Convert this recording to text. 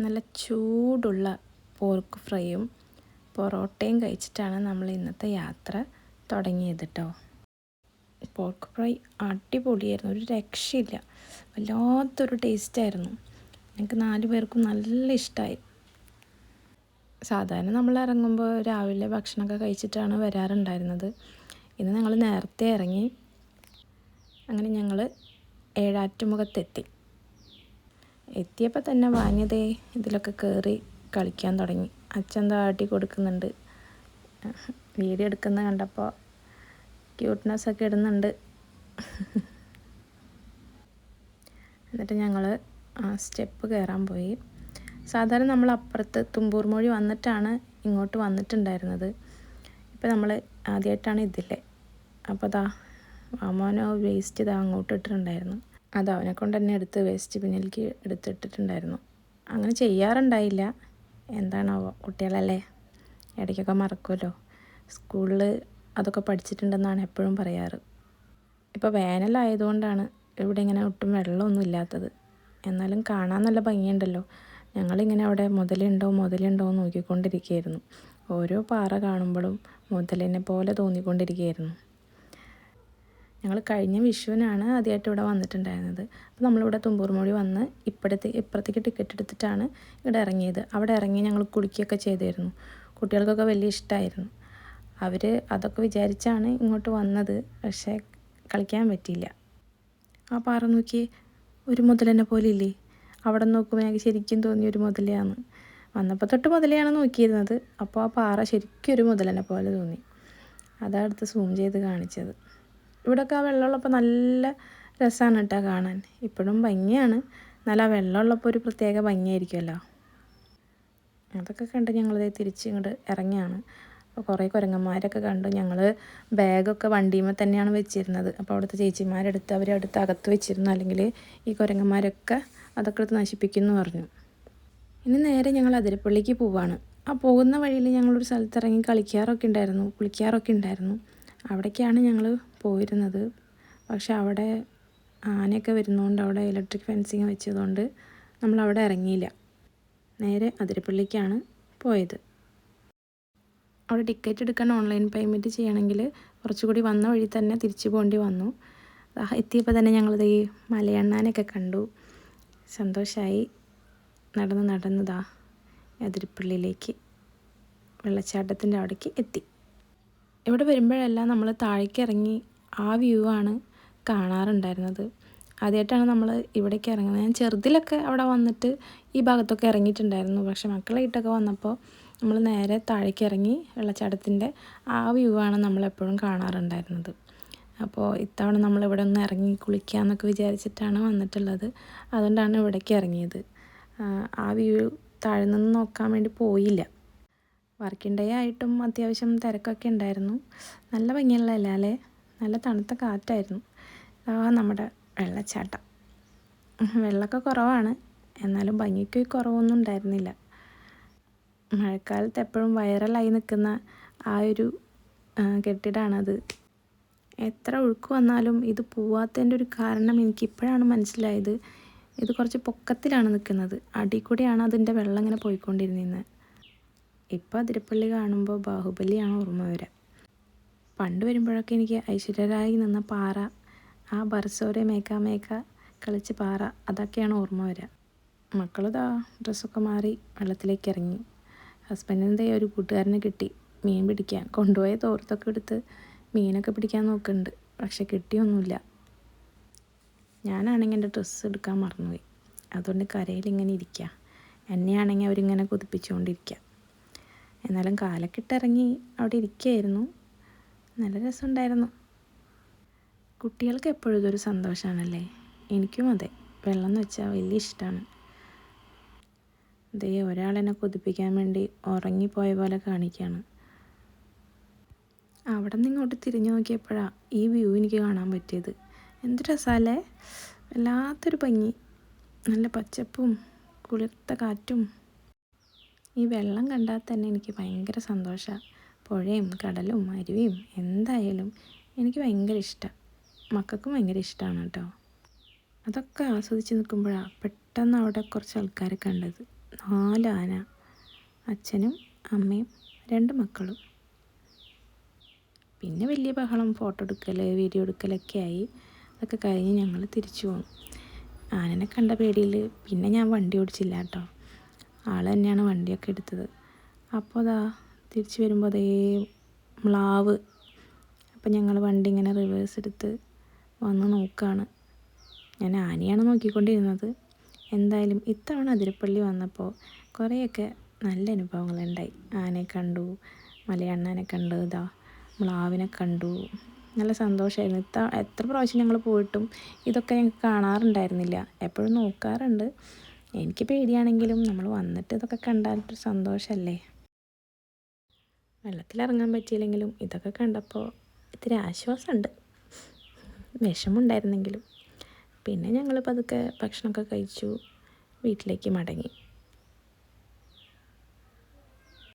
നല്ല ചൂടുള്ള പോർക്ക് ഫ്രൈയും പൊറോട്ടയും കഴിച്ചിട്ടാണ് നമ്മൾ ഇന്നത്തെ യാത്ര തുടങ്ങിയത് കേട്ടോ. പോർക്ക് ഫ്രൈ അടിപൊളിയായിരുന്നു, ഒരു രക്ഷയില്ല, വല്ലാത്തൊരു ടേസ്റ്റായിരുന്നു. ഞങ്ങൾക്ക് 4 പേർക്കും നല്ല ഇഷ്ടമായി. സാധാരണ നമ്മൾ ഇറങ്ങുമ്പോൾ രാവിലെ ഭക്ഷണമൊക്കെ കഴിച്ചിട്ടാണ് വരാറുണ്ടായിരുന്നത്. ഇന്ന് ഞങ്ങൾ നേരത്തെ ഇറങ്ങി. അങ്ങനെ ഞങ്ങൾ ഏഴാറ്റുമുഖത്തെത്തി. എത്തിയപ്പോൾ തന്നെ വാങ്ങിയതേ ഇതിലൊക്കെ കയറി കളിക്കാൻ തുടങ്ങി. അച്ഛൻ താട്ടി കൊടുക്കുന്നുണ്ട്, വീഡിയോ എടുക്കുന്ന കണ്ടപ്പോൾ ക്യൂട്ട്നെസ്സൊക്കെ ഇടുന്നുണ്ട്. എന്നിട്ട് ഞങ്ങൾ ആ സ്റ്റെപ്പ് കയറാൻ പോയി. സാധാരണ നമ്മൾ അപ്പുറത്ത് തുമ്പൂർ മൊഴി വന്നിട്ടാണ് ഇങ്ങോട്ട് വന്നിട്ടുണ്ടായിരുന്നത്. ഇപ്പോൾ നമ്മൾ ആദ്യമായിട്ടാണ് ഇതില്ലേ. അപ്പോൾ അതാ അമ്മോനോ വേസ്റ്റ് ഇതാ അങ്ങോട്ട് ഇട്ടിട്ടുണ്ടായിരുന്നു. അത് അവനെ കൊണ്ട് തന്നെ എടുത്ത് വേസ്റ്റ് പിന്നിലേക്ക് എടുത്തിട്ടിട്ടുണ്ടായിരുന്നു. അങ്ങനെ ചെയ്യാറുണ്ടായില്ല, എന്താണാവോ, കുട്ടികളല്ലേ, ഇടയ്ക്കൊക്കെ മറക്കുമല്ലോ. സ്കൂളിൽ അതൊക്കെ പഠിച്ചിട്ടുണ്ടെന്നാണ് എപ്പോഴും പറയാറ്. ഇപ്പോൾ വേനലായതുകൊണ്ടാണ് ഇവിടെ ഇങ്ങനെ ഒട്ടും വെള്ളമൊന്നും ഇല്ലാത്തത്. എന്നാലും കാണാൻ നല്ല ഭംഗിയുണ്ടല്ലോ. ഞങ്ങളിങ്ങനെ അവിടെ മുതലുണ്ടോ എന്ന് നോക്കിക്കൊണ്ടിരിക്കുകയായിരുന്നു. ഓരോ പാറ കാണുമ്പോഴും മുതലിനെ പോലെ തോന്നിക്കൊണ്ടിരിക്കുകയായിരുന്നു. ഞങ്ങൾ കഴിഞ്ഞ വിഷുവിനാണ് ആദ്യമായിട്ട് ഇവിടെ വന്നിട്ടുണ്ടായിരുന്നത്. അപ്പോൾ നമ്മളിവിടെ തുമ്പൂർ മൊഴി വന്ന് ഇപ്പുറത്തേക്ക് ടിക്കറ്റ് എടുത്തിട്ടാണ് ഇവിടെ ഇറങ്ങിയത്. അവിടെ ഇറങ്ങി ഞങ്ങൾ കുളിക്കുകയൊക്കെ ചെയ്തിരുന്നു. കുട്ടികൾക്കൊക്കെ വലിയ ഇഷ്ടമായിരുന്നു. അവർ അതൊക്കെ വിചാരിച്ചാണ് ഇങ്ങോട്ട് വന്നത്, പക്ഷേ കളിക്കാൻ പറ്റിയില്ല. ആ പാറ നോക്കി, ഒരു മുതലെന്നെ പോലെ ഇല്ലേ. അവിടെ നോക്കുമ്പോൾ ഞങ്ങൾക്ക് ശരിക്കും തോന്നി ഒരു മുതലയാണ്. വന്നപ്പോൾ തൊട്ട് മുതലെയാണ് നോക്കിയിരുന്നത്. അപ്പോൾ ആ പാറ ശരിക്കും ഒരു മുതലെന്നെ പോലെ തോന്നി. അതാണ് അടുത്ത് സൂം ചെയ്ത് കാണിച്ചത്. ഇവിടെയൊക്കെ ആ വെള്ളമുള്ളപ്പോൾ നല്ല രസമാണ് കേട്ടോ കാണാൻ. ഇപ്പോഴും ഭംഗിയാണ്, എന്നാലും ആ വെള്ളമുള്ളപ്പോൾ ഒരു പ്രത്യേക ഭംഗിയായിരിക്കുമല്ലോ. അതൊക്കെ കണ്ട് ഞങ്ങളത് തിരിച്ച് ഇങ്ങോട്ട് ഇറങ്ങിയാണ്. അപ്പോൾ കുറേ കുരങ്ങന്മാരൊക്കെ കണ്ടു. ഞങ്ങൾ ബാഗൊക്കെ വണ്ടിയുമ്പോൾ തന്നെയാണ് വെച്ചിരുന്നത്. അപ്പോൾ അവിടുത്തെ ചേച്ചിമാരെടുത്ത് അവരടുത്ത് അകത്ത് വെച്ചിരുന്നു, അല്ലെങ്കിൽ ഈ കുരങ്ങന്മാരൊക്കെ അതൊക്കെ എടുത്ത് നശിപ്പിക്കുമെന്ന് പറഞ്ഞു. ഇനി നേരെ ഞങ്ങൾ അതിരപ്പള്ളിക്ക് പോവാണ്. ആ പോകുന്ന വഴിയിൽ ഞങ്ങളൊരു സ്ഥലത്ത് ഇറങ്ങി കുളിക്കാറൊക്കെ ഉണ്ടായിരുന്നു. അവിടേക്കാണ് ഞങ്ങൾ പോയിരുന്നത്. പക്ഷെ അവിടെ ആനയൊക്കെ വരുന്നതുകൊണ്ട് അവിടെ ഇലക്ട്രിക് ഫെൻസിങ് വെച്ചതുകൊണ്ട് നമ്മളവിടെ ഇറങ്ങിയില്ല. നേരെ അതിരപ്പള്ളിക്കാണ് പോയത്. അവിടെ ടിക്കറ്റ് എടുക്കാൻ ഓൺലൈൻ പേയ്മെൻറ്റ് ചെയ്യണമെങ്കിൽ കുറച്ചുകൂടി വന്ന വഴി തന്നെ തിരിച്ചു പോകേണ്ടി വന്നു. എത്തിയപ്പോൾ തന്നെ ഞങ്ങളിത് ഈ മലയണ്ണാനൊക്കെ കണ്ടു. സന്തോഷമായി. നടന്നതാ അതിരപ്പള്ളിയിലേക്ക് വെള്ളച്ചാട്ടത്തിൻ്റെ അവിടേക്ക് എത്തി. ഇവിടെ വരുമ്പോഴെല്ലാം നമ്മൾ താഴേക്ക് ഇറങ്ങി ആ വ്യൂ ആണ് കാണാറുണ്ടായിരുന്നത്. ആദ്യമായിട്ടാണ് നമ്മൾ ഇവിടേക്ക് ഇറങ്ങുന്നത്. ഞാൻ ചെറുതിലൊക്കെ അവിടെ വന്നിട്ട് ഈ ഭാഗത്തൊക്കെ ഇറങ്ങിയിട്ടുണ്ടായിരുന്നു. പക്ഷെ മക്കളായിട്ടൊക്കെ വന്നപ്പോൾ നമ്മൾ നേരെ താഴേക്ക് ഇറങ്ങി വെള്ളച്ചാട്ടത്തിൻ്റെ ആ വ്യൂ ആണ് നമ്മളെപ്പോഴും കാണാറുണ്ടായിരുന്നത്. അപ്പോൾ ഇത്തവണ നമ്മളിവിടെ ഒന്ന് ഇറങ്ങി കുളിക്കാമെന്നൊക്കെ വിചാരിച്ചിട്ടാണ് വന്നിട്ടുള്ളത്. അതുകൊണ്ടാണ് ഇവിടേക്ക് ഇറങ്ങിയത്. ആ വ്യൂ താഴെ നിന്ന് നോക്കാൻ വേണ്ടി പോയില്ല. വർക്കിംഗ് ഡേ ആയിട്ടും അത്യാവശ്യം തിരക്കൊക്കെ ഉണ്ടായിരുന്നു. നല്ല ഭംഗിയുള്ളതല്ലേ അല്ലേ, നല്ല തണുത്ത കാറ്റായിരുന്നു. നമ്മുടെ വെള്ളച്ചാട്ടം. വെള്ളമൊക്കെ കുറവാണ്, എന്നാലും ഭംഗിക്ക് കുറവൊന്നും ഉണ്ടായിരുന്നില്ല. മഴക്കാലത്ത് എപ്പോഴും വൈറലായി നിൽക്കുന്ന ആ ഒരു കെട്ടിടമാണത്. എത്ര ഒഴുക്ക് വന്നാലും ഇത് പോവാത്തതിൻ്റെ ഒരു കാരണം എനിക്കിപ്പോഴാണ് മനസ്സിലായത്. ഇത് കുറച്ച് പൊക്കത്തിലാണ് നിൽക്കുന്നത്. അടിയിൽ കൂടെയാണ് അതിൻ്റെ വെള്ളം ഇങ്ങനെ പോയിക്കൊണ്ടിരുന്നത്. ഇപ്പോൾ അതിരപ്പള്ളി കാണുമ്പോൾ ബാഹുബലിയാണ് ഓർമ്മ വരിക. പണ്ട് വരുമ്പോഴൊക്കെ എനിക്ക് ഐശ്വര്യരായി നിന്ന പാറ, ആ ബർസോരെ മേക്ക കളിച്ച് പാറ, അതൊക്കെയാണ് ഓർമ്മ വരിക. മക്കളിതാ ഡ്രസ്സൊക്കെ മാറി വെള്ളത്തിലേക്ക് ഇറങ്ങി. ഹസ്ബൻഡിൻ്റെ ഒരു കൂട്ടുകാരനെ കിട്ടി മീൻ പിടിക്കാൻ. കൊണ്ടുപോയ തോർത്തൊക്കെ എടുത്ത് മീനൊക്കെ പിടിക്കാൻ നോക്കുന്നുണ്ട്, പക്ഷെ കിട്ടിയൊന്നുമില്ല. ഞാനാണെങ്കിൽ എൻ്റെ ഡ്രസ്സ് എടുക്കാൻ മറന്നുപോയി. അതുകൊണ്ട് കരയിലിങ്ങനെ ഇരിക്കുക. എന്നെയാണെങ്കിൽ അവരിങ്ങനെ കുതിപ്പിച്ചുകൊണ്ടിരിക്കുക. എന്നാലും കാലൊക്കെ ഇട്ടിറങ്ങി അവിടെ ഇരിക്കുകയായിരുന്നു. നല്ല രസമുണ്ടായിരുന്നു. കുട്ടികൾക്ക് എപ്പോഴും ഇതൊരു സന്തോഷമാണല്ലേ. എനിക്കും അതെ, വെള്ളം എന്ന് വെച്ചാൽ വലിയ ഇഷ്ടമാണ്. ദേ ഒരാളെന്നെ കൊതിപ്പിക്കാൻ വേണ്ടി ഉറങ്ങിപ്പോയ പോലെ കാണിക്കുകയാണ്. അവിടെ നിന്ന് ഇങ്ങോട്ട് തിരിഞ്ഞു നോക്കിയപ്പോഴാണ് ഈ വ്യൂ എനിക്ക് കാണാൻ പറ്റിയത്. എന്ത് രസമല്ലേ, വല്ലാത്തൊരു ഭംഗി. നല്ല പച്ചപ്പും കുളിർത്ത കാറ്റും. ഈ വെള്ളം കണ്ടാൽ തന്നെ എനിക്ക് ഭയങ്കര സന്തോഷമാണ്. പുഴയും കടലും അരുവിയും എന്തായാലും എനിക്ക് ഭയങ്കര ഇഷ്ടമാണ്. മക്കൾക്കും ഭയങ്കര ഇഷ്ടമാണ് കേട്ടോ. അതൊക്കെ ആസ്വദിച്ച് നിൽക്കുമ്പോഴാണ് പെട്ടെന്ന് അവിടെ കുറച്ച് ആൾക്കാരെ കണ്ടത്. 4 ആന, അച്ഛനും അമ്മയും 2 മക്കളും. പിന്നെ വലിയ ബഹളം, ഫോട്ടോ എടുക്കൽ, വീഡിയോ എടുക്കലൊക്കെ ആയി. അതൊക്കെ കഴിഞ്ഞ് ഞങ്ങൾ തിരിച്ചു പോന്നു. ആനനെ കണ്ട പേടിയിൽ പിന്നെ ഞാൻ വണ്ടി ഓടിച്ചില്ല കേട്ടോ. ആൾ തന്നെയാണ് വണ്ടിയൊക്കെ എടുത്തത്. അപ്പോൾ തിരിച്ച് വരുമ്പോൾ മ്ലാവ്. അപ്പോൾ ഞങ്ങൾ വണ്ടി ഇങ്ങനെ റിവേഴ്സ് എടുത്ത് വന്ന് നോക്കുകയാണ്. ഞാൻ ആനയാണ് നോക്കിക്കൊണ്ടിരുന്നത്. എന്തായാലും ഇത്തവണ അതിരപ്പള്ളി വന്നപ്പോൾ കുറേയൊക്കെ നല്ല അനുഭവങ്ങളുണ്ടായി. ആനയെ കണ്ടു, മലയണ്ണാനെ കണ്ടു, മ്ലാവിനെ കണ്ടു. നല്ല സന്തോഷമായിരുന്നു. എത്ര പ്രാവശ്യം ഞങ്ങൾ പോയിട്ടും ഇതൊക്കെ ഞങ്ങൾക്ക് കാണാറുണ്ടായിരുന്നില്ല. എപ്പോഴും നോക്കാറുണ്ട്. എനിക്ക് പേടിയാണെങ്കിലും നമ്മൾ വന്നിട്ട് ഇതൊക്കെ കണ്ടാലൊരു സന്തോഷമല്ലേ. വെള്ളത്തിലിറങ്ങാൻ പറ്റിയില്ലെങ്കിലും ഇതൊക്കെ കണ്ടപ്പോൾ ഇത്തിരി ആശ്വാസമുണ്ട്, വിഷമമുണ്ടായിരുന്നെങ്കിലും. പിന്നെ ഞങ്ങൾ പതുക്കെ ഭക്ഷണമൊക്കെ കഴിച്ചു വീട്ടിലേക്ക് മടങ്ങി.